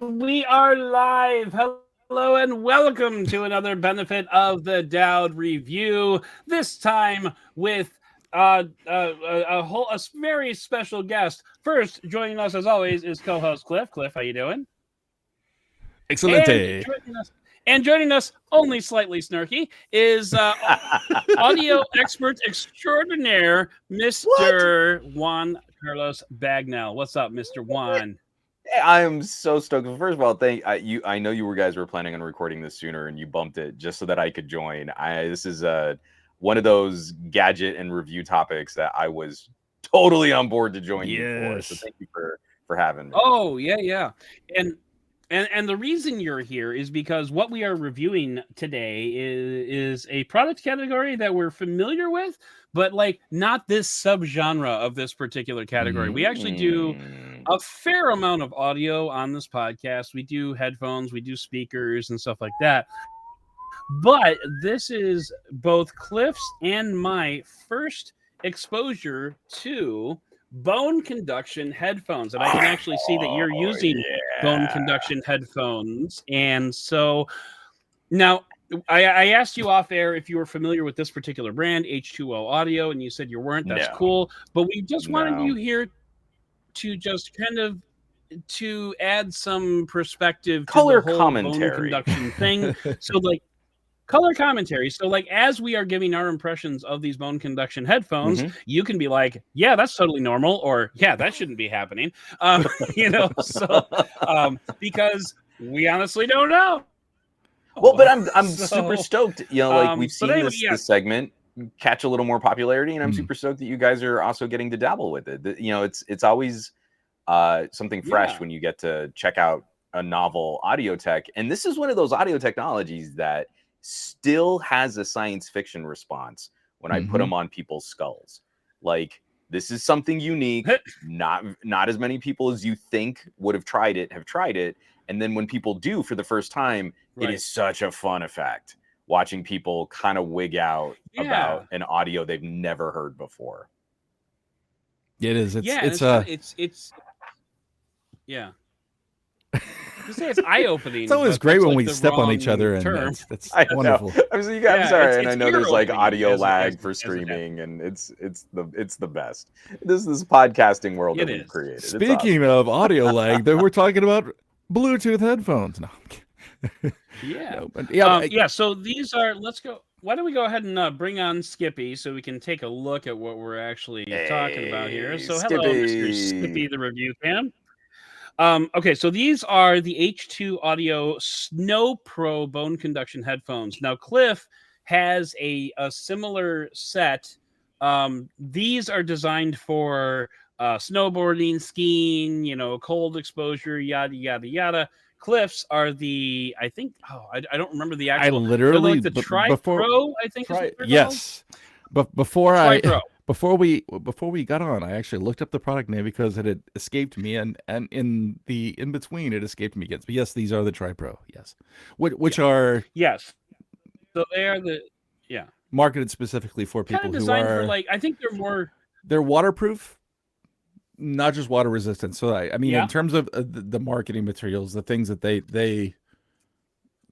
We are live. Hello and welcome to another benefit of the Doud review. This time with a very special guest. First, joining us as always is co-host Cliff. Cliff, how you doing? Excelente. And joining us, only slightly snarky, is audio expert extraordinaire, Mr. Juan Carlos Bagnell. What's up, Mr. Juan? I am so stoked. First of all, I know you guys were planning on recording this sooner, and you bumped it just so that I could join. This is one of those gadget and review topics that I was totally on board to join you for. So thank you for having me. Oh yeah. And the reason you're here is because what we are reviewing today is a product category that we're familiar with, but like not this subgenre of this particular category. We actually do a fair amount of audio on this podcast. We do headphones, we do speakers and stuff like that. But this is both Cliff's and my first exposure to bone conduction headphones, and I can actually see that you're using bone conduction headphones. And so now I asked you off air if you were familiar with this particular brand, H2O Audio, and you said you weren't. That's cool. But we just wanted you here to just kind of to add some perspective color to the whole commentary bone conduction thing. So like color commentary. So like as we are giving our impressions of these bone conduction headphones, you can be like, yeah, that's totally normal, or yeah, that shouldn't be happening. Because we honestly don't know. Well, but I'm super stoked. Like we've seen this segment catch a little more popularity, and I'm super stoked that you guys are also getting to dabble with it. It's always something fresh when you get to check out a novel audio tech, and this is one of those audio technologies that still has a science fiction response when I put them on people's skulls. Like, this is something unique. Not as many people as you think would have tried it. And then when people do for the first time, it is such a fun effect watching people kind of wig out about an audio they've never heard before. It is. It's it's eye-opening. It's always great when we step on each other, and that's wonderful. I'm sorry, and I know there's like audio lag for streaming, and it's the best. This podcasting world that we've created. Speaking of audio lag, we're talking about Bluetooth headphones. No. So these are. Let's go. Why don't we go ahead and bring on Skippy so we can take a look at what we're actually talking about here? So hello, Mr. Skippy, the review fan. Okay, so these are the H2oAudio SnoPro bone conduction headphones. Now, Cliff has a similar set. These are designed for snowboarding, skiing, cold exposure, yada, yada, yada. Cliff's are the, I think, I don't remember the actual. I literally, like the Tri-Pro, I think. Yes. But before we got on, I actually looked up the product name because it had escaped me, and in between it escaped me again. But yes, these are the Tri-Pro. Yes, which are So they are marketed specifically for people who are I think they're waterproof, not just water resistant. So I mean, in terms of the marketing materials, the things that they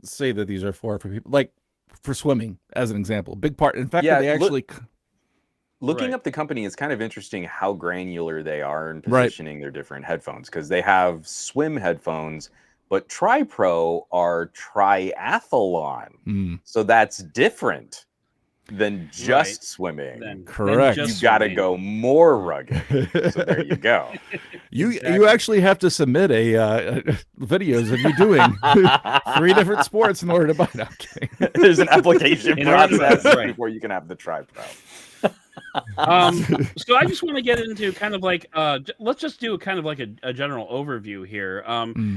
say that these are for people, like for swimming, as an example, big part. In fact, they actually. Looking up the company, it's kind of interesting how granular they are in positioning their different headphones, because they have swim headphones, but Tri-Pro are triathlon. So that's different than just swimming. Correct. You got to go more rugged. So there you go. You actually have to submit videos of you doing 3 different sports in order to buy it. There's an application process before you can have the Tri-Pro. So I just want to get into kind of like let's just do kind of like a general overview here.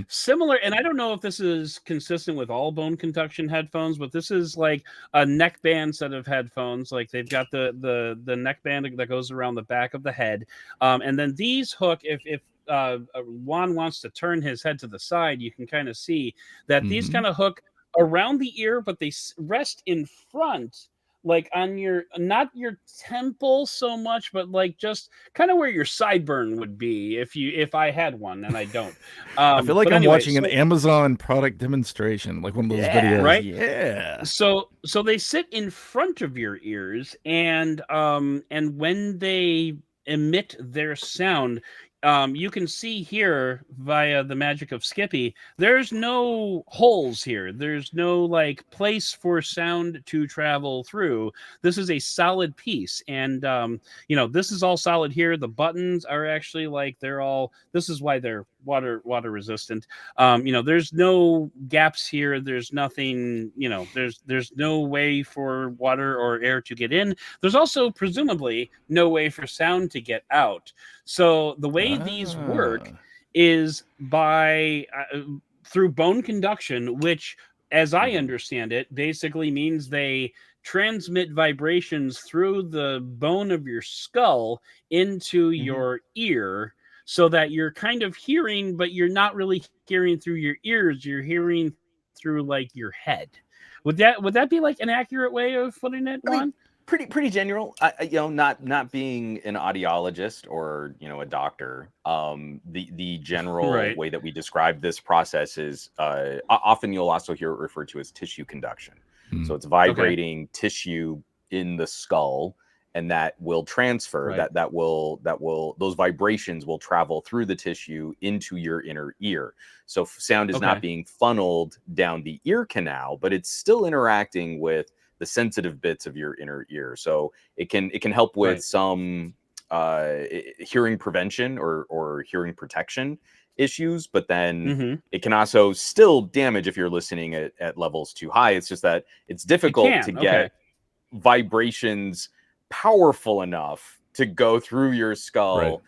Similar, and I don't know if this is consistent with all bone conduction headphones, but this is like a neckband set of headphones. Like they've got the neckband that goes around the back of the head, and then these hook. If Juan wants to turn his head to the side, you can kind of see that these kind of hook around the ear, but they rest in front like on your, not your temple so much, but like just kind of where your sideburn would be if I had one, and I don't. I feel like But I'm anyway, watching an Amazon product demonstration, like one of those videos. right. Yeah. So they sit in front of your ears, and when they emit their sound, you can see here via the magic of Skippy, there's no holes here. There's no like place for sound to travel through. This is a solid piece, and this is all solid here. The buttons are actually like, they're all. This is why they're water resistant. There's no gaps here. There's nothing. There's no way for water or air to get in. There's also presumably no way for sound to get out. So the way these work is by through bone conduction, which, as I understand it, basically means they transmit vibrations through the bone of your skull into your ear, so that you're kind of hearing, but you're not really hearing through your ears. You're hearing through like your head. Would that be like an accurate way of putting it, Juan? I mean, pretty general. Not being an audiologist or a doctor. The general way that we describe this process is often you'll also hear it referred to as tissue conduction. So it's vibrating tissue in the skull, and that will transfer. That will those vibrations will travel through the tissue into your inner ear. So sound is not being funneled down the ear canal, but it's still interacting with the sensitive bits of your inner ear. So it can help with some hearing prevention or hearing protection issues, but then it can also still damage if you're listening at levels too high. It's just that it's difficult to get vibrations powerful enough to go through your skull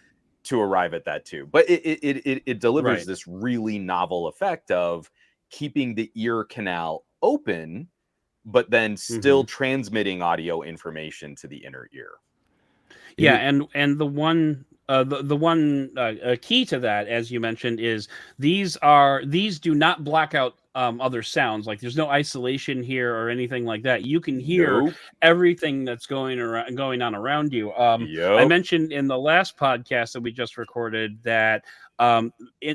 to arrive at that too. But it delivers this really novel effect of keeping the ear canal open, but then still transmitting audio information to the inner ear. Yeah, and the one key to that, as you mentioned, is these do not block out other sounds. Like there's no isolation here or anything like that. You can hear everything that's going on around you. I mentioned in the last podcast that we just recorded that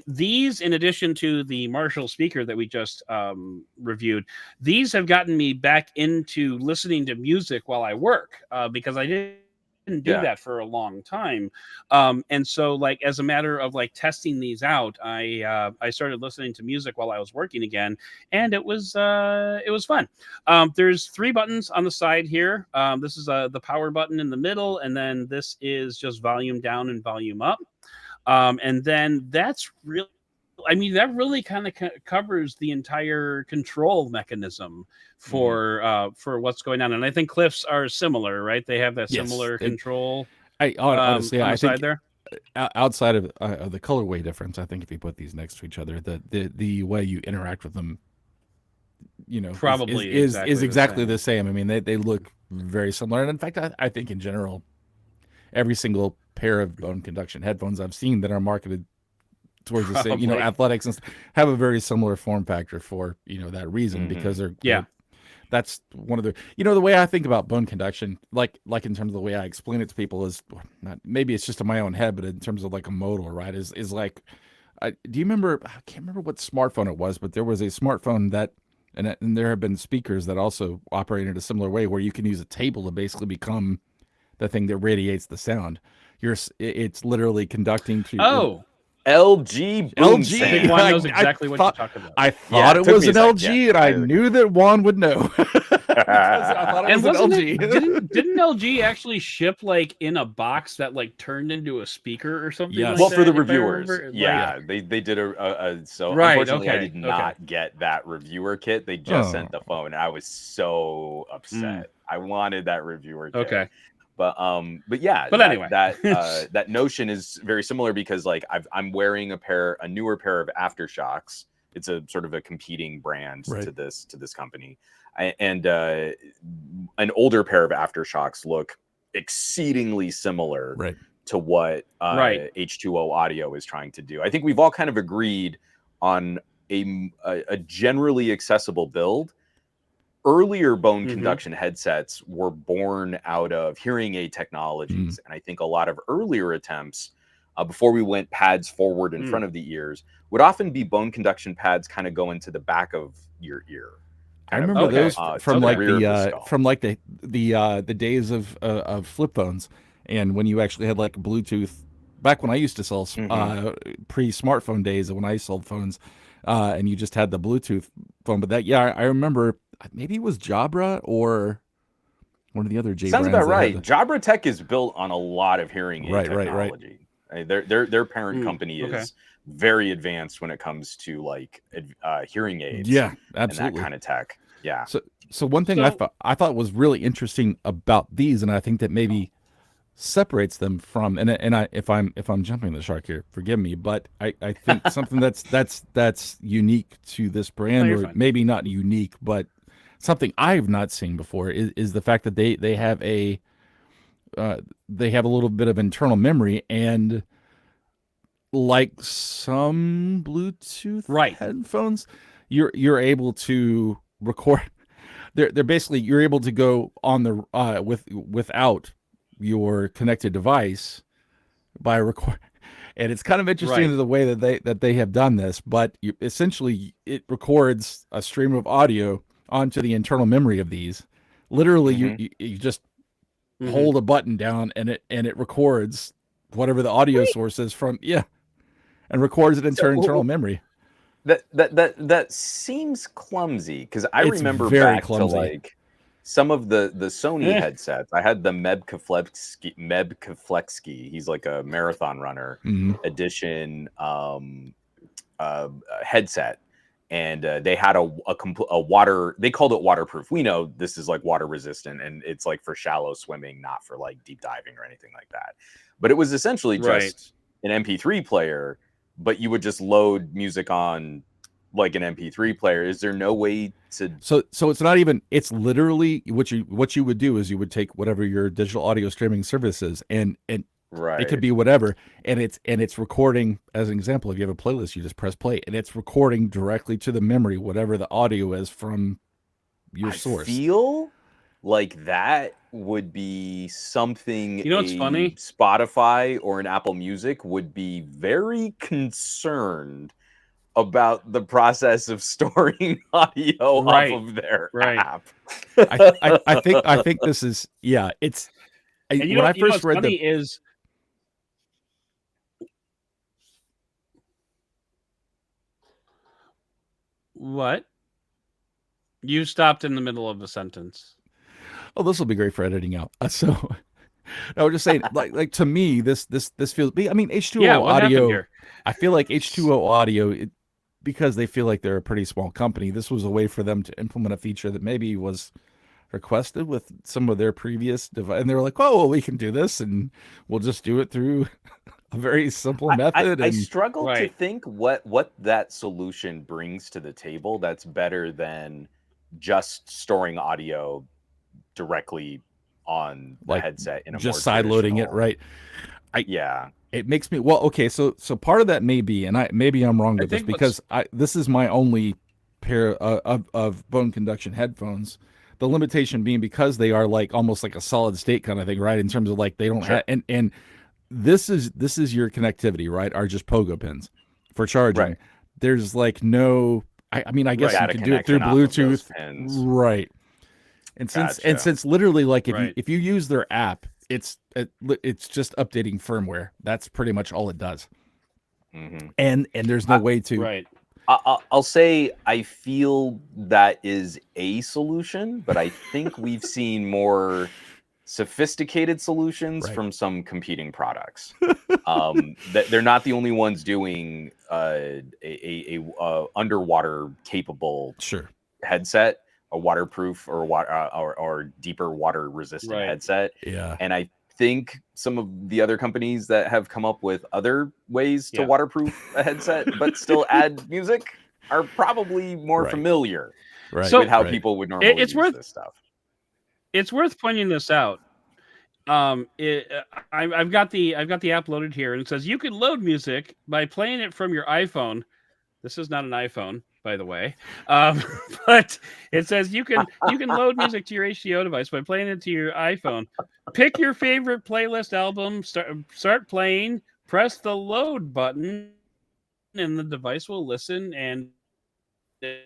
these, in addition to the Marshall speaker that we just reviewed, these have gotten me back into listening to music while I work, because I didn't do that for a long time. And so like, as a matter of like testing these out, I started listening to music while I was working again, and it was fun. There's 3 buttons on the side here. This is the power button in the middle, and then this is just volume down and volume up. And then that's really, that really kind of covers the entire control mechanism for what's going on. And I think Cliff's are similar, right? They have that similar control. Honestly, I think there. Outside of the colorway difference, I think if you put these next to each other, the way you interact with them, probably is exactly the same. I mean, they look very similar. And in fact, I think in general, every single pair of bone conduction headphones I've seen that are marketed towards the same, athletics and have a very similar form factor for, that reason, because they're that's one of the, the way I think about bone conduction, like in terms of the way I explain it to people is not, maybe it's just in my own head, but in terms of like a modal, right, is like, do you remember, I can't remember what smartphone it was, but there was a smartphone that, and there have been speakers that also operate in a similar way, where you can use a table to basically become the thing that radiates the sound. It's literally conducting to LG. LG. I think Juan knows exactly what you're talking about. I thought it was an LG, and I knew that Juan would know. I thought it was an LG. Didn't LG actually ship like in a box that like turned into a speaker or something? Yes. Like Well, that, for the reviewers, they did Right, unfortunately, I did not get that reviewer kit. They just sent the phone. I was so upset. I wanted that reviewer kit. But yeah, anyway, that notion is very similar, because like I'm wearing a newer pair of AfterShokz. It's a sort of a competing brand to this company, and an older pair of AfterShokz look exceedingly similar to what H2O Audio is trying to do. I think we've all kind of agreed on a generally accessible build earlier bone conduction headsets were born out of hearing aid technologies. And I think a lot of earlier attempts, before we went pads forward in front of the ears, would often be bone conduction pads kind of go into the back of your ear. I remember those from like the days of flip phones, and when you actually had like Bluetooth. Back when I used to sell pre-smartphone days, when I sold phones, and you just had the Bluetooth phone. But I remember maybe it was Jabra or one of the other J Sounds brands. About right. Jabra Tech is built on a lot of hearing aid technology. Right. Their parent company is very advanced when it comes to like hearing aids. Yeah, absolutely. And that kind of tech. Yeah. So one thing I thought was really interesting about these, and I think that maybe separates them from, if I'm jumping the shark here, forgive me, but I think something that's unique to this brand, or maybe not unique, but something I've not seen before is the fact that they have a little bit of internal memory, and like some Bluetooth headphones, you're able to record. They're basically, you're able to go on the without your connected device by record, and it's kind of interesting the way that they have done this. But essentially, it records a stream of audio onto the internal memory of these. Literally, you just hold a button down, and it records whatever the audio source is from and records it into internal memory. That seems clumsy, because I remember back to like some of the Sony headsets. I had the Meb Keflexky. He's like a marathon runner edition headset, and they had a water. They called it waterproof. We know this is like water resistant, and it's like for shallow swimming, not for like deep diving or anything like that. But it was essentially just an MP3 player, but you would just load music on like an MP3 player. Is there no way to? So it's not even. It's literally what you would do is you would take whatever your digital audio streaming service is, and it could be whatever, and it's recording. As an example, if you have a playlist, you just press play, and it's recording directly to the memory whatever the audio is from your source. I feel like that would be something, you know what's funny? Spotify or an Apple Music would be very concerned about the process of storing audio off of their app. I think this is it's. When I first read is what? You stopped in the middle of a sentence. Oh, this will be great for editing out. So, I was just saying, like to me, this feels. I mean, H2O Audio. I feel like H2O Audio, because they feel like they're a pretty small company. This was a way for them to implement a feature that maybe was requested with some of their previous device, and they were like, "Oh, well, we can do this, and we'll just do it through a very simple method." I struggle to think what that solution brings to the table that's better than just storing audio directly on the headset in a just side loading it, right? It makes me okay. So part of that may be, and maybe I'm wrong with this, because this is my only pair of bone conduction headphones. The limitation being because they are like almost like a solid state kind of thing, right? In terms of like they don't have, and this is your connectivity, right? Are just pogo pins for charging. Right. There's like no. I mean, I guess you could do it through Bluetooth, right? And since literally, like if you use their app, it's just updating firmware. That's pretty much all it does. And there's no way to. I'll say I feel that is a solution, but I think we've seen more sophisticated solutions from some competing products. That they're not the only ones doing a underwater capable headset, a waterproof or deeper water resistant headset. And I think some of the other companies that have come up with other ways to waterproof a headset but still add music are probably more familiar with how people would normally use this stuff. It's worth pointing this out. I've got the app loaded here, and it says you can load music by playing it from your iPhone. This is not an iPhone. by the way. But it says you can load music to your H2O device by playing it to your iPhone. Pick your favorite playlist album, start playing, press the load button, and the device will listen and it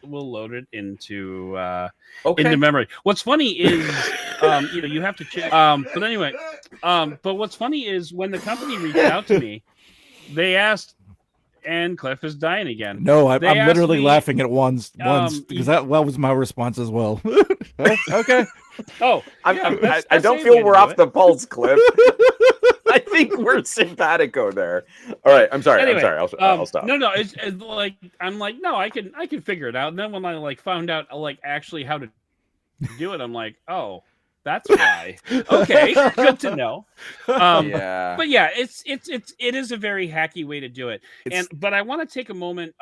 will load it into memory. What's funny is you have to check. But anyway, but what's funny is when the company reached out to me, they asked, and Cliff is dying again. No, I'm literally laughing at one's because that was my response as well. Okay. Oh, I don't feel we're off the pulse, Cliff. I think we're simpatico there. All right, I'm sorry. Anyway, I'll stop. No, it's like I'm like, no, I can figure it out. And then when I found out actually how to do it, I'm like, oh, that's why. Okay, good to know. Yeah. But yeah, it is a very hacky way to do it. But I want to take a moment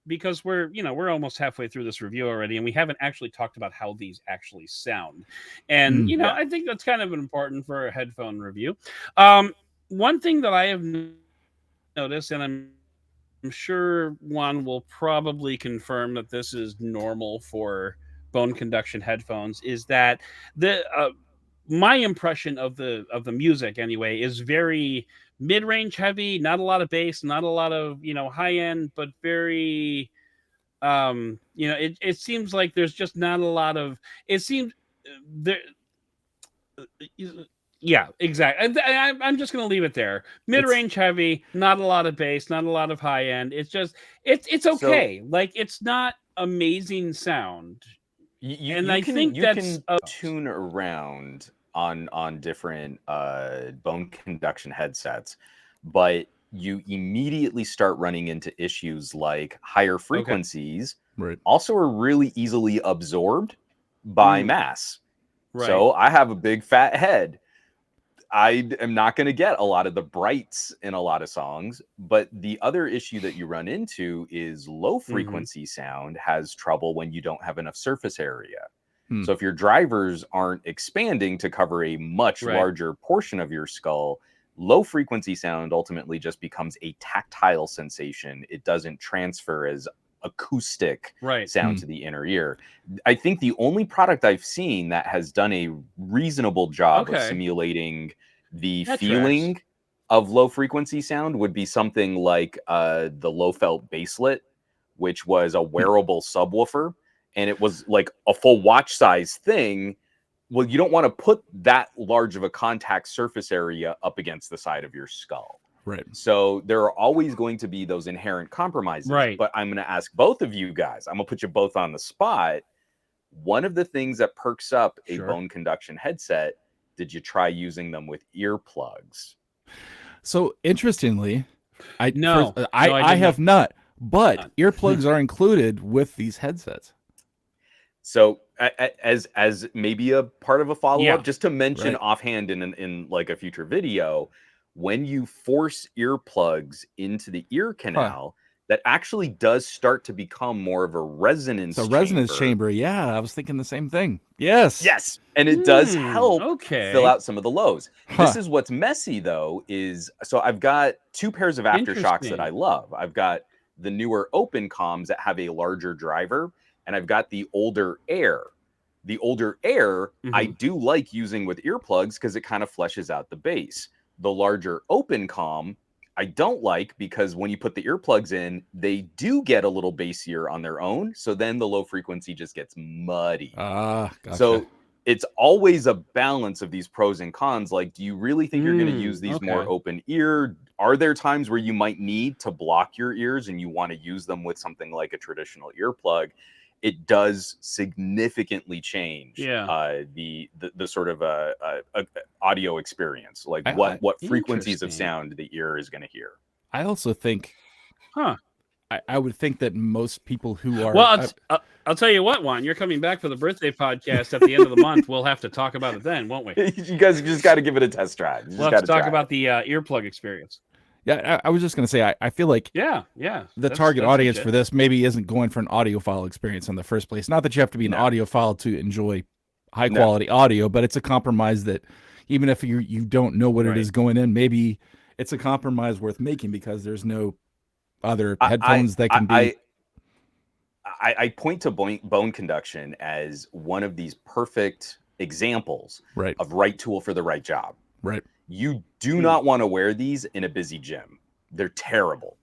because we're almost halfway through this review already, and we haven't actually talked about how these actually sound. And I think that's kind of important for a headphone review. One thing that I have noticed, and I'm sure Juan will probably confirm that this is normal for bone conduction headphones, is that my impression of the music anyway is very mid-range heavy, not a lot of bass, not a lot of high end, but very it seems like there's just not a lot of yeah, exactly. I'm just going to leave it there. Mid-range heavy, not a lot of bass, not a lot of high end. It's just it's okay. So, it's not amazing sound. I think you can tune around on different bone conduction headsets, but you immediately start running into issues like higher frequencies also are really easily absorbed by mass. Right. So I have a big fat head. I am not going to get a lot of the brights in a lot of songs, but the other issue that you run into is low frequency sound has trouble when you don't have enough surface area. So if your drivers aren't expanding to cover a much larger portion of your skull, low frequency sound ultimately just becomes a tactile sensation. It doesn't transfer as acoustic sound to the inner ear. I think the only product I've seen that has done a reasonable job of simulating the feeling of low frequency sound would be something like the low felt basslet, which was a wearable subwoofer, and it was like a full watch size thing. Well, you don't want to put that large of a contact surface area up against the side of your skull. Right. So there are always going to be those inherent compromises. Right. But I'm going to ask both of you guys, I'm going to put you both on the spot. One of the things that perks up a bone conduction headset, did you try using them with earplugs? So interestingly, I have not, but earplugs are included with these headsets. So as maybe a part of a follow-up, just to mention offhand in like a future video, when you force earplugs into the ear canal, that actually does start to become more of a resonance chamber. Resonance chamber. Yeah, I was thinking the same thing. Yes. And it does help fill out some of the lows. This is what's messy, though, is so I've got two pairs of aftershocks that I love. I've got the newer open comms that have a larger driver, and I've got the older Air. The older Air, I do like using with earplugs because it kind of fleshes out the bass. The larger open comm, I don't like because when you put the earplugs in, they do get a little bassier on their own. So then the low frequency just gets muddy. Gotcha. So it's always a balance of these pros and cons. Like, do you really think you're going to use these more open ear? Are there times where you might need to block your ears and you want to use them with something like a traditional earplug? It does significantly change the sort of audio experience, like what frequencies of sound the ear is going to hear. I also think, I would think that most people who are I'll tell you what, Juan, you're coming back for the birthday podcast at the end of the month. We'll have to talk about it then, won't we? You guys just got to give it a test drive. We'll have to talk about the earplug experience. Yeah, I was just going to say, I feel like the target audience for this maybe isn't going for an audiophile experience in the first place. Not that you have to be an audiophile to enjoy high-quality audio, but it's a compromise that even if you don't know what it is going in, maybe it's a compromise worth making because there's no other headphones that can be. I point to bone conduction as one of these perfect examples of right tool for the right job. Right. You do not want to wear these in a busy gym. They're terrible.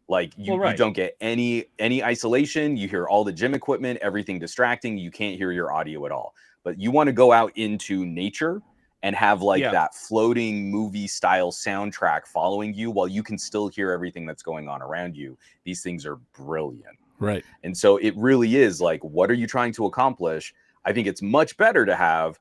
Like you don't get any isolation. You hear all the gym equipment, everything distracting. You can't hear your audio at all. But you want to go out into nature and have like that floating movie style soundtrack following you while you can still hear everything that's going on around you. These things are brilliant. Right. And so it really is like, what are you trying to accomplish? I think it's much better to have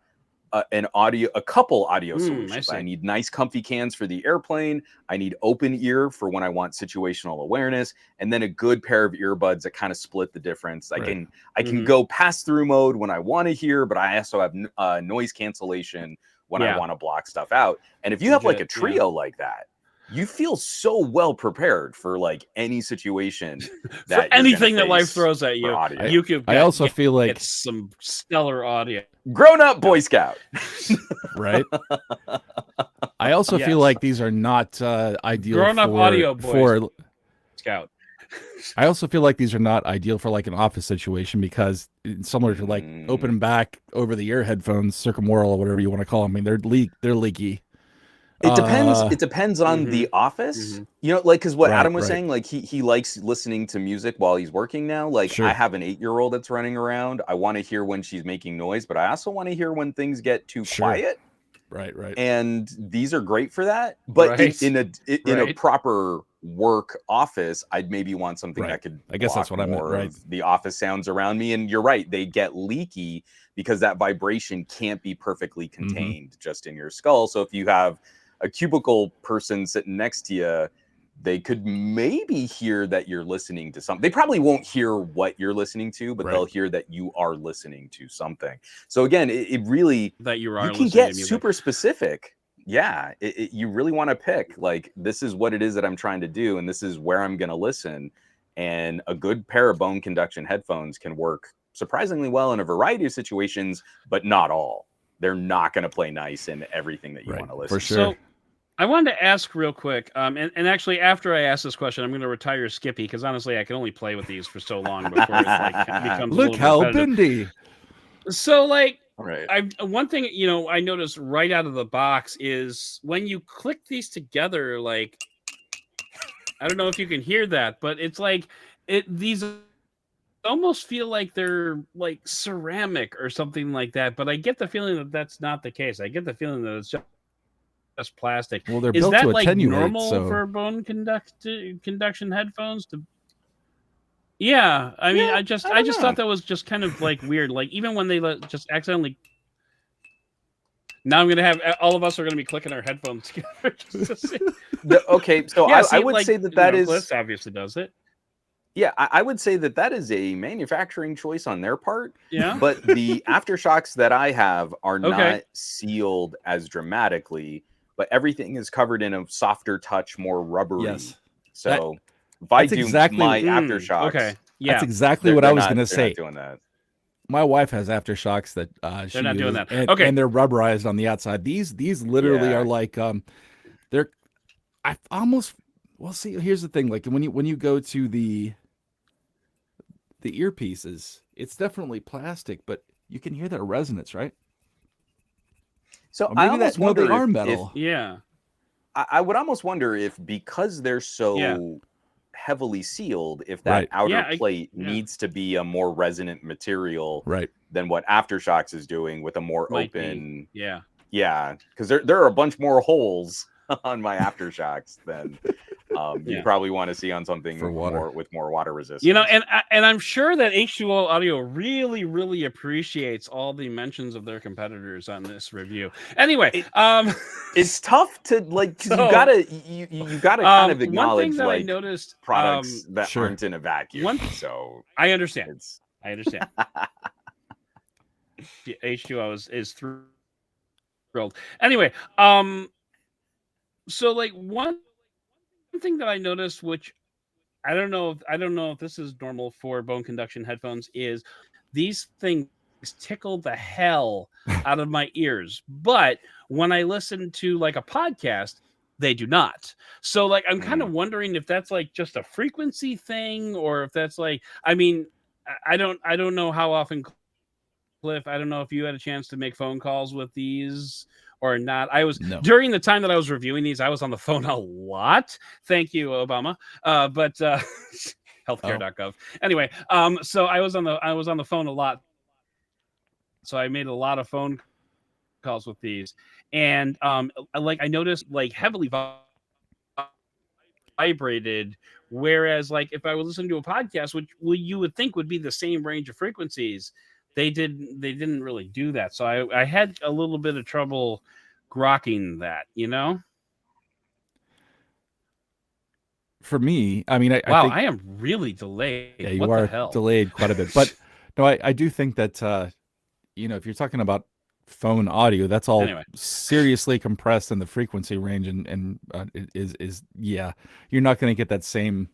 a couple audio solutions. I need nice comfy cans for the airplane. I need open ear for when I want situational awareness, and then a good pair of earbuds that kind of split the difference. I can go pass through mode when I want to hear, but I also have noise cancellation when I want to block stuff out. And if you have like a trio like that, you feel so well prepared for like any situation for anything that life throws at you. You could. I also feel like it's some stellar audio. Grown up Boy Scout, right? I also feel like these are not ideal. Grown up audio Boy Scout. I also feel like these are not ideal for like an office situation because it's similar to like open back over the ear headphones, circumaural or whatever you want to call them. I mean, they're leaky. It depends. It depends on the office, you know, like, because what Adam was saying, like he likes listening to music while he's working now. Like I have an 8-year-old that's running around. I want to hear when she's making noise, but I also want to hear when things get too quiet. Right. And these are great for that. But in a proper work office, I'd maybe want something that could. I guess that's what I meant. Right. The office sounds around me, and you're right. They get leaky because that vibration can't be perfectly contained just in your skull. So if you have a cubicle person sitting next to you, they could maybe hear that you're listening to something. They probably won't hear what you're listening to, but they'll hear that you are listening to something. So again, it really that you can get super specific. Yeah, you really want to pick like, this is what it is that I'm trying to do, and this is where I'm going to listen. And a good pair of bone conduction headphones can work surprisingly well in a variety of situations, but not all. They're not going to play nice in everything that you want to listen for sure. So, I wanted to ask real quick, and actually after I ask this question, I'm going to retire Skippy because honestly, I can only play with these for so long before it like becomes. Look how bendy. So, like, one thing I noticed right out of the box is when you click these together, like, I don't know if you can hear that, but it's like these almost feel like they're like ceramic or something like that. But I get the feeling that that's not the case. I get the feeling that it's just plastic. Well, they're is built that to like attenuate, normal for bone conduction headphones to? Yeah, I mean, I just thought that was just kind of like weird. Like even when they just accidentally. Now I'm gonna have all of us are gonna be clicking our headphones together. Okay, so I would say that is Bliss obviously does it. Yeah, I would say that is a manufacturing choice on their part. Yeah. But the aftershocks that I have are not sealed as dramatically, but everything is covered in a softer touch, more rubbery. Yes. So if I do my aftershocks, that's exactly what I was going to say. Not doing that. My wife has aftershoks that they're not doing that. And they're rubberized on the outside. These literally are like they're. I almost. Well, see, here's the thing. Like when you go to the earpieces, it's definitely plastic, but you can hear that resonance, right? So I almost wonder they are metal. I would almost wonder if because they're so heavily sealed, if that outer plate needs to be a more resonant material than what Aftershocks is doing with a more open. Yeah, because there are a bunch more holes on my Aftershocks than you probably want to see on something with more water resistance. And I'm sure that H2O Audio really, really appreciates all the mentions of their competitors on this review. Anyway, it's tough to like because you gotta kind of acknowledge one thing that like I noticed products that aren't in a vacuum. So I understand. H2O is thrilled. Anyway, so like one thing that I noticed, which I don't know if this is normal for bone conduction headphones, is these things tickle the hell out of my ears. But when I listen to like a podcast, they do not. So like I'm kind of wondering if that's like just a frequency thing, or if that's like, I mean, I don't know how often, Cliff, I don't know if you had a chance to make phone calls with these or not. I was during the time that I was reviewing these, I was on the phone a lot. Thank you, Obama. But healthcare.gov. Anyway, so I was on the phone a lot. So I made a lot of phone calls with these, and like I noticed like heavily vibrated, whereas like if I was listening to a podcast, which you would think would be the same range of frequencies, they didn't really do that. So I had a little bit of trouble grokking that, you know. For me, I mean, wow, I think I am really delayed. Yeah, you what are the hell? delayed quite a bit, but no, I do think that if you're talking about phone audio, that's all seriously compressed in the frequency range, and is you're not going to get that same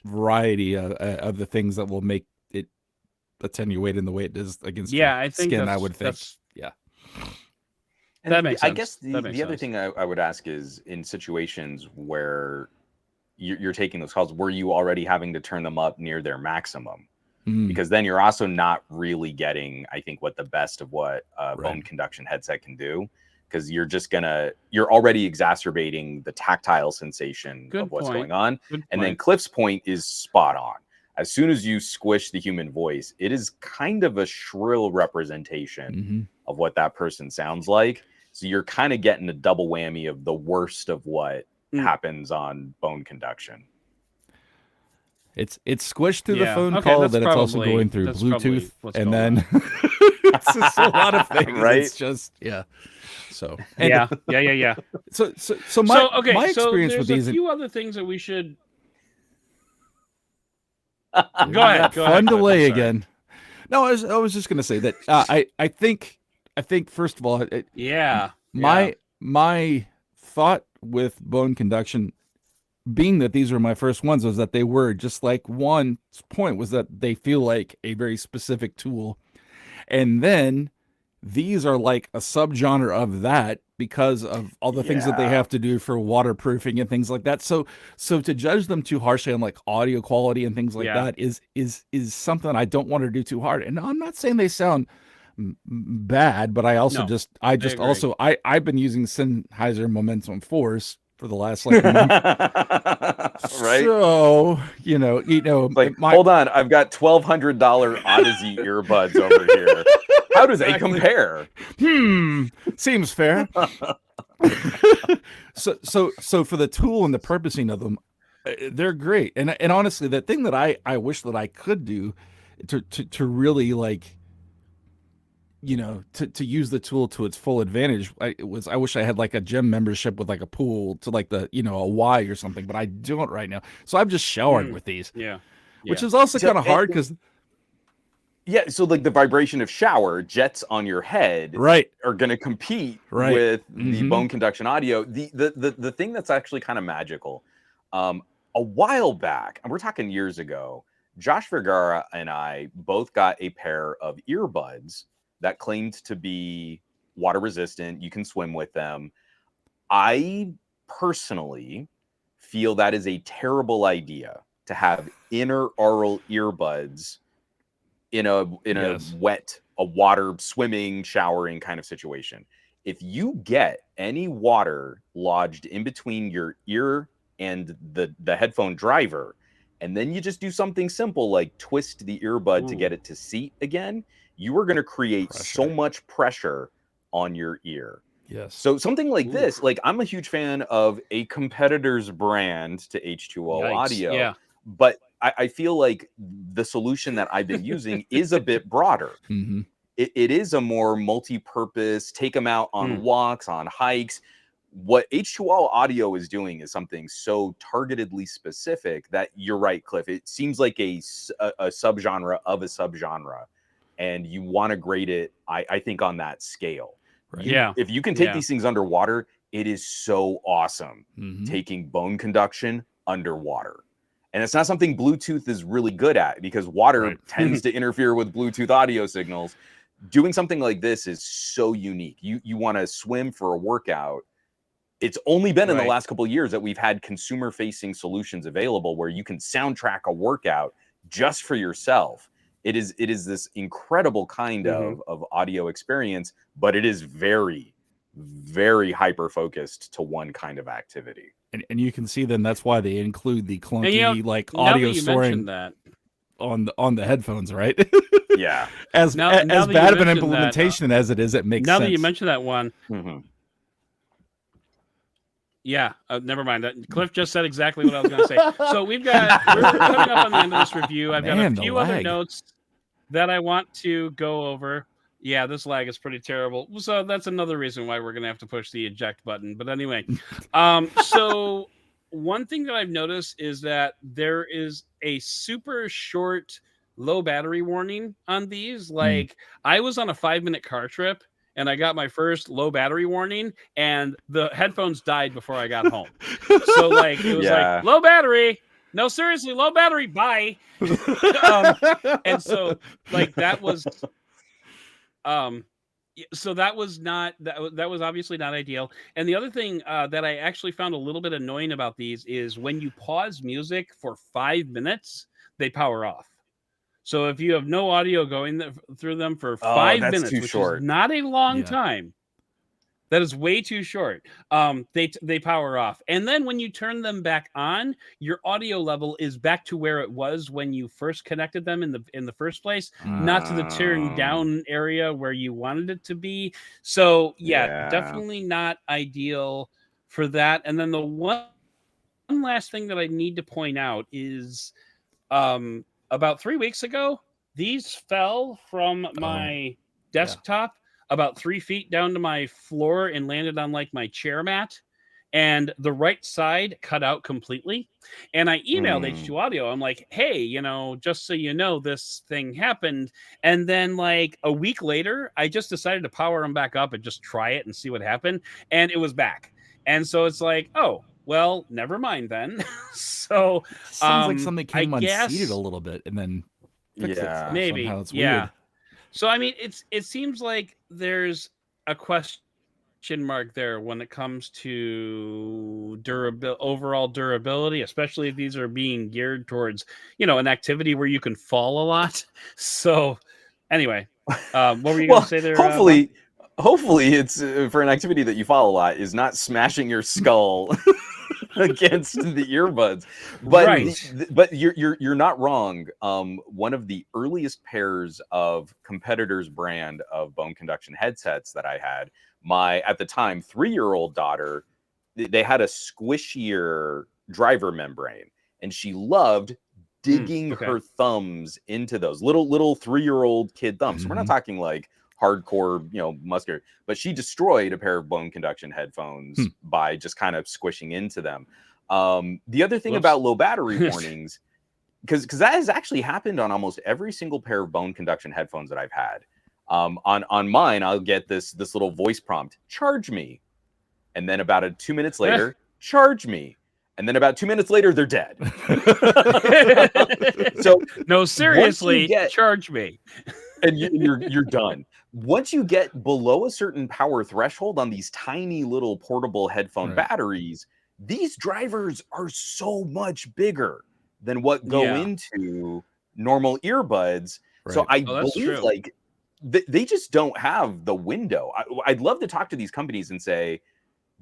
variety of the things that will make it attenuate in the way it does against I think skin. I would think, And that makes sense. I guess the other thing I would ask is, in situations where you're taking those calls, were you already having to turn them up near their maximum? Because then you're also not really getting, I think, what the best of what bone conduction headset can do, because you're already exacerbating the tactile sensation of what's going on. And then Cliff's point is spot on. As soon as you squish the human voice, it is kind of a shrill representation of what that person sounds like. So you're kind of getting a double whammy of the worst of what happens on bone conduction. It's squished through the phone call, that it's also going through Bluetooth, and then it's just a lot of things. Right? It's just So yeah. So my experience with these, a few other things that we should. Go ahead. Fun delay again. No, I was just going to say that I think first of all, my thought with bone conduction, being that these were my first ones, was that they were just like Juan's point, was that they feel like a very specific tool, and then these are like a subgenre of that because of all the things that they have to do for waterproofing and things like that. So to judge them too harshly on like audio quality and things like that is something I don't want to do too hard. And I'm not saying they sound bad, but I also I've been using Sennheiser Momentum Force for the last like month. Right. So, like, hold on, I've got $1,200 Odyssey earbuds over here. How do they compare? Seems fair. So for the tool and the purposing of them, they're great. And honestly, the thing that I wish that I could do to really like, to use the tool to its full advantage, I wish I had like a gym membership with like a pool to like the, a Y or something, but I don't right now. So I'm just showering with these. Which is also kind of hard because so like the vibration of shower jets on your head are going to compete with the bone conduction audio. The thing that's actually kind of magical, a while back, and we're talking years ago, Josh Vergara and I both got a pair of earbuds that claimed to be water resistant. You can swim with them. I personally feel that is a terrible idea to have inner aural earbuds in a wet, water swimming, showering kind of situation. If you get any water lodged in between your ear and the headphone driver, and then you just do something simple like twist the earbud to get it to seat again, you are going to create so much pressure on your ear. Yes. So something like this, like I'm a huge fan of a competitor's brand to H2O Audio, but I feel like the solution that I've been using is a bit broader. It is a more multi-purpose, take them out on walks, on hikes. What H2O Audio is doing is something so targetedly specific that you're right, Cliff. It seems like a subgenre of a subgenre, and you want to grade it, I think, on that scale. If you can take these things underwater, it is so awesome taking bone conduction underwater. And it's not something Bluetooth is really good at, because water tends to interfere with Bluetooth audio signals. Doing something like this is so unique. You want to swim for a workout, it's only been in the last couple of years that we've had consumer-facing solutions available where you can soundtrack a workout just for yourself. It is this incredible kind of audio experience, but it is very, very hyper-focused to one kind of activity. And you can see then that's why they include the clunky like audio storing that on the headphones, right? Yeah. As bad of an implementation as it is, it makes sense. Now that you mention that one. Yeah, never mind. Cliff just said exactly what I was going to say. So we're coming up on the end of this review. I've got a few other notes that I want to go over. Yeah, this lag is pretty terrible. So that's another reason why we're going to have to push the eject button. But anyway, so one thing that I've noticed is that there is a super short low battery warning on these. Like I was on a 5-minute car trip and I got my first low battery warning, and the headphones died before I got home. So like it was like low battery. No, seriously, low battery. Bye. And so like that was, so that was not that was obviously not ideal. And the other thing that I actually found a little bit annoying about these is when you pause music for 5 minutes, they power off. So if you have no audio going through them for 5 minutes, which is not a long time, that is way too short. They power off, and then when you turn them back on, your audio level is back to where it was when you first connected them in the first place, not to the turn down area where you wanted it to be. So definitely not ideal for that. And then the one last thing that I need to point out is, about 3 weeks ago, these fell from my desktop about 3 feet down to my floor and landed on like my chair mat, and the right side cut out completely. And I emailed H2oAudio. I'm like, hey, just so you know, this thing happened. And then like a week later, I just decided to power them back up and just try it and see what happened. And it was back. And so it's like, oh, well, never mind then. So sounds like something came unseated a little bit and then fixed it. Maybe. Somehow it's weird. So I mean, it seems like there's a question mark there when it comes to overall durability, especially if these are being geared towards, an activity where you can fall a lot. So anyway, what were you going to say there? Hopefully it's for an activity that you follow a lot is not smashing your skull against the earbuds. But you're not wrong. One of the earliest pairs of competitors' brand of bone conduction headsets that I had, my at the time 3-year-old daughter, they had a squishier driver membrane, and she loved digging her thumbs into those little 3-year-old kid thumbs. So we're not talking like hardcore, muscular, but she destroyed a pair of bone conduction headphones by just kind of squishing into them. The other thing about low battery warnings, because that has actually happened on almost every single pair of bone conduction headphones that I've had. On mine, I'll get this little voice prompt, charge me. And then about 2 minutes later, charge me. And then about 2 minutes later, they're dead. So no, seriously, charge me. And you're done. Once you get below a certain power threshold on these tiny little portable headphone batteries, these drivers are so much bigger than what go into normal earbuds. So I believe like they just don't have the window. I'd love to talk to these companies and say,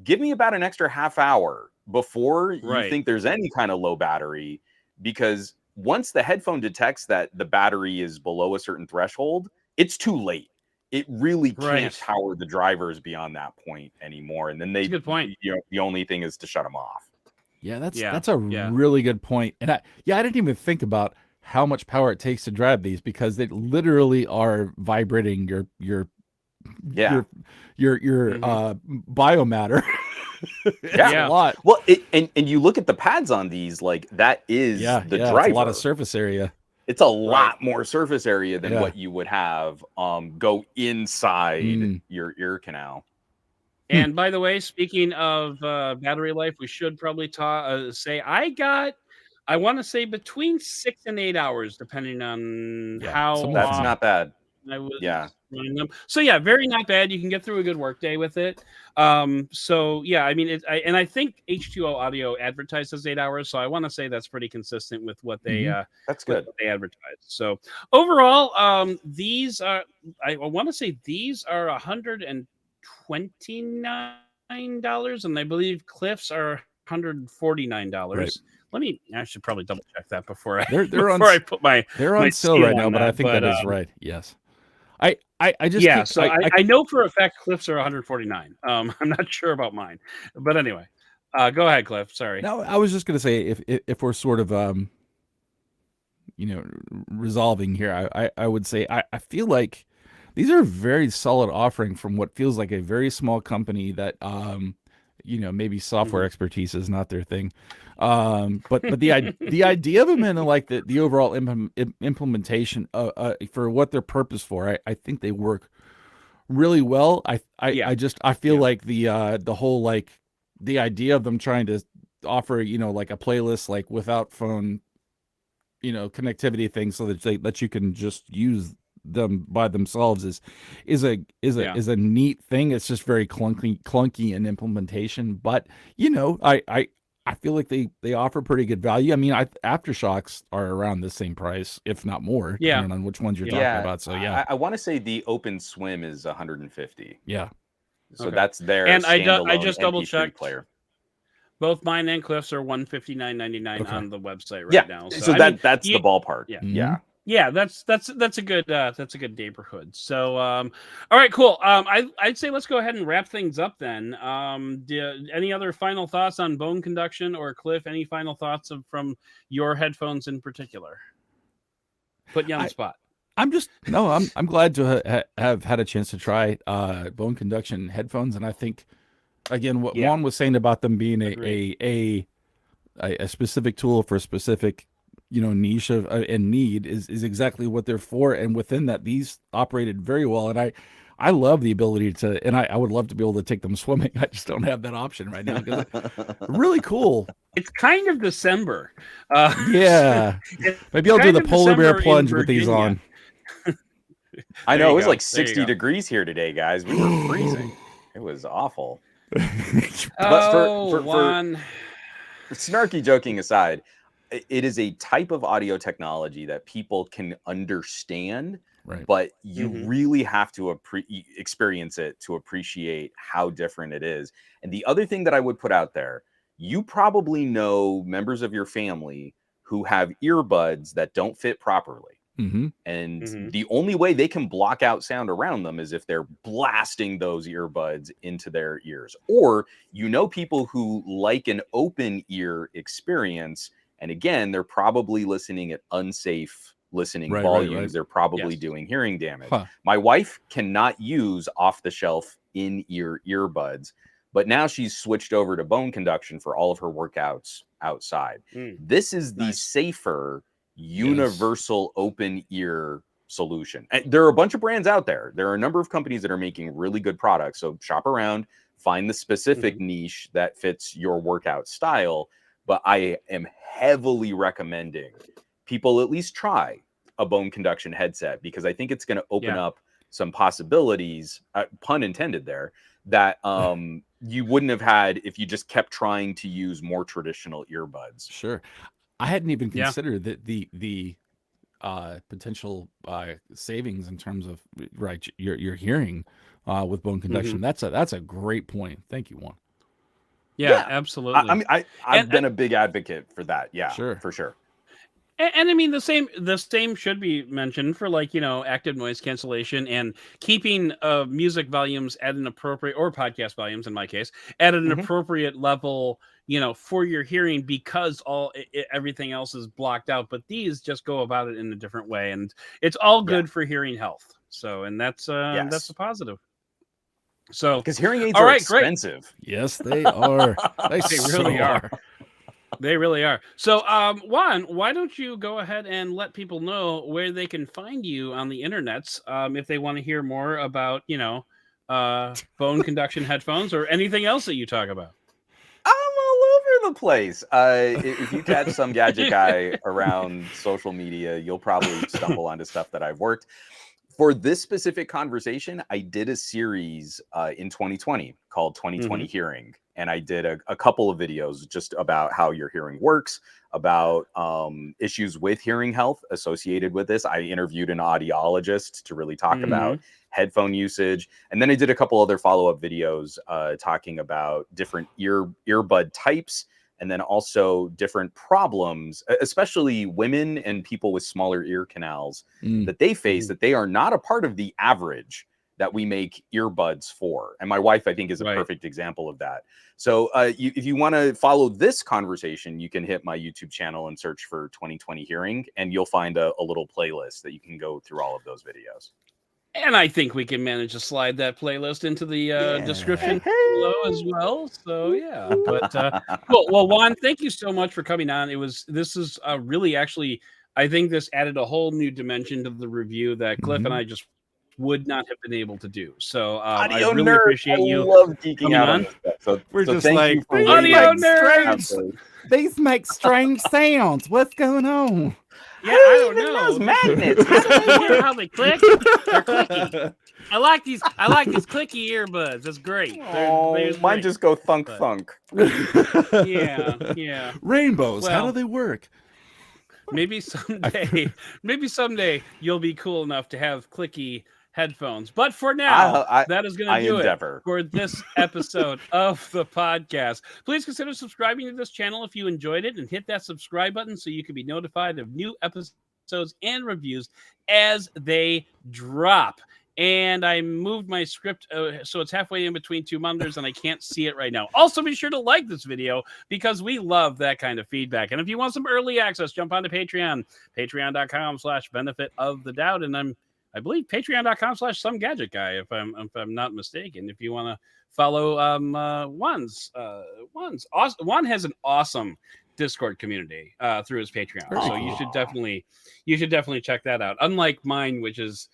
give me about an extra half hour before you think there's any kind of low battery, because once the headphone detects that the battery is below a certain threshold, it's too late. It really can't power the drivers beyond that point anymore. And then that's a good point. The only thing is to shut them off. Yeah, that's a really good point. And I didn't even think about how much power it takes to drive these, because they literally are vibrating your biomatter. A lot. Well, and you look at the pads on these, like that is the driver. It's a lot of surface area. It's a lot more surface area than what you would have go inside your ear canal. And by the way, speaking of battery life, we should probably say I want to say between 6 and 8 hours, depending on how. That's not bad. I was recommend them. So yeah, very not bad. You can get through a good work day with it. So yeah, I mean, I think H2O Audio advertises 8 hours, so I want to say that's pretty consistent with what they that's good. what they advertise. So overall, these are I want to say these are $129, and I believe Cliff's are $149. Right. I should probably double check that before I I put my they're on sale right now, but I think that is right. Yes. I just yeah. So I know for a fact Cliff's are 149. I'm not sure about mine, but anyway, go ahead, Cliff. Sorry. No, I was just going to say if we're sort of resolving here, I would say I feel like these are a very solid offering from what feels like a very small company that maybe software expertise is not their thing. But the idea of them and like the overall implementation for what they're purpose for, I think they work really well. I feel like the whole like the idea of them trying to offer like a playlist like without phone connectivity thing so that you can just use them by themselves is a neat thing. It's just very clunky in implementation, but I feel like they offer pretty good value. I mean, Aftershocks are around the same price, if not more, depending on which ones you're talking about. So yeah, I want to say the Open Swim is 150. Yeah, so that's their and I just MP3 double checked player. Both mine and Cliff's are $159.99 on the website right now. So that's the ballpark. Yeah, that's a good neighborhood. So all right, cool. I'd say let's go ahead and wrap things up then. Any other final thoughts on bone conduction, or Cliff? Any final thoughts from your headphones in particular? Put you on the spot. I'm glad to have had a chance to try bone conduction headphones, and I think again what Juan was saying about them being a specific tool for a specific niche of and need is exactly what they're for, and within that these operated very well, and I love the ability to, and I would love to be able to take them swimming. I just don't have that option right now. Really cool. It's kind of December. Yeah, maybe I'll do the polar bear plunge with these on. I know it was like 60 degrees here today, guys. We were freezing. It was awful. But for snarky joking aside, it is a type of audio technology that people can understand, but you really have to experience it to appreciate how different it is. And the other thing that I would put out there, you probably know members of your family who have earbuds that don't fit properly. And the only way they can block out sound around them is if they're blasting those earbuds into their ears. Or people who like an open ear experience, and again, they're probably listening at unsafe listening volumes. They're probably doing hearing damage. My wife cannot use off-the-shelf in-ear earbuds, but now she's switched over to bone conduction for all of her workouts outside. This is the safer universal open ear solution. And there are a bunch of brands out there. There are a number of companies that are making really good products. So shop around, find the specific niche that fits your workout style. But I am heavily recommending people at least try a bone conduction headset, because I think it's going to open up some possibilities, pun intended there, that you wouldn't have had if you just kept trying to use more traditional earbuds. Sure. I hadn't even considered the potential savings in terms of your hearing with bone conduction. That's a great point. Thank you, Juan. Yeah, absolutely. I mean, I've been a big advocate for that. Yeah, for sure. And I mean, the same should be mentioned for active noise cancellation and keeping music volumes at an appropriate, or podcast volumes in my case, at an appropriate level, for your hearing, because everything else is blocked out. But these just go about it in a different way, and it's all good for hearing health. So, and that's a positive. So, because hearing aids are expensive. Great. Yes, they are. They really are. They really are. So, Juan, why don't you go ahead and let people know where they can find you on the internets if they want to hear more about, bone conduction headphones or anything else that you talk about? I'm all over the place. If you catch some gadget guy around social media, you'll probably stumble onto stuff that I've worked. For this specific conversation, I did a series in 2020 called 2020 Hearing. And I did a couple of videos just about how your hearing works, about issues with hearing health associated with this. I interviewed an audiologist to really talk about headphone usage. And then I did a couple other follow-up videos talking about different earbud types, and then also different problems, especially women and people with smaller ear canals that they face, that they are not a part of the average that we make earbuds for. And my wife, I think, is a perfect example of that. So if you want to follow this conversation, you can hit my YouTube channel and search for 2020 Hearing, and you'll find a little playlist that you can go through all of those videos. And I think we can manage to slide that playlist into the description below as well. So yeah, but cool. Well, Juan, thank you so much for coming on. This is really actually, I think this added a whole new dimension to the review that Cliff and I just would not have been able to do. So I really appreciate you. I love geeking out on this stuff. So we're just thank like, you for audio nerds. These make strange sounds. What's going on? Yeah, I don't know. Those magnets. How they click? They're clicky. I like these clicky earbuds. That's great. Mine just go thunk thunk. Yeah. Rainbows. How do they work? Maybe someday you'll be cool enough to have clicky headphones. But for now, that is going to do it for this episode of the podcast. Please consider subscribing to this channel if you enjoyed it, and hit that subscribe button so you can be notified of new episodes and reviews as they drop. And I moved my script so it's halfway in between two monitors and I can't see it right now. Also, be sure to like this video because we love that kind of feedback. And if you want some early access, jump onto Patreon, patreon.com/benefit of the Doud. And I believe patreon.com/somegadgetguy, if I'm not mistaken. If you want to follow Juan's awesome. Juan has an awesome Discord community through his Patreon. So you should definitely check that out. Unlike mine, which is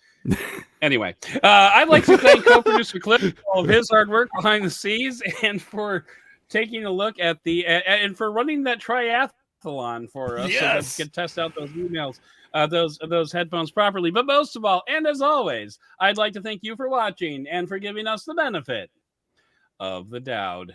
anyway, I'd like to thank co-producer Cliff for all of his hard work behind the scenes and for taking a look at and for running that triathlon for us so that we can test out those emails, those headphones properly. But most of all, and as always, I'd like to thank you for watching and for giving us the benefit of the Doud.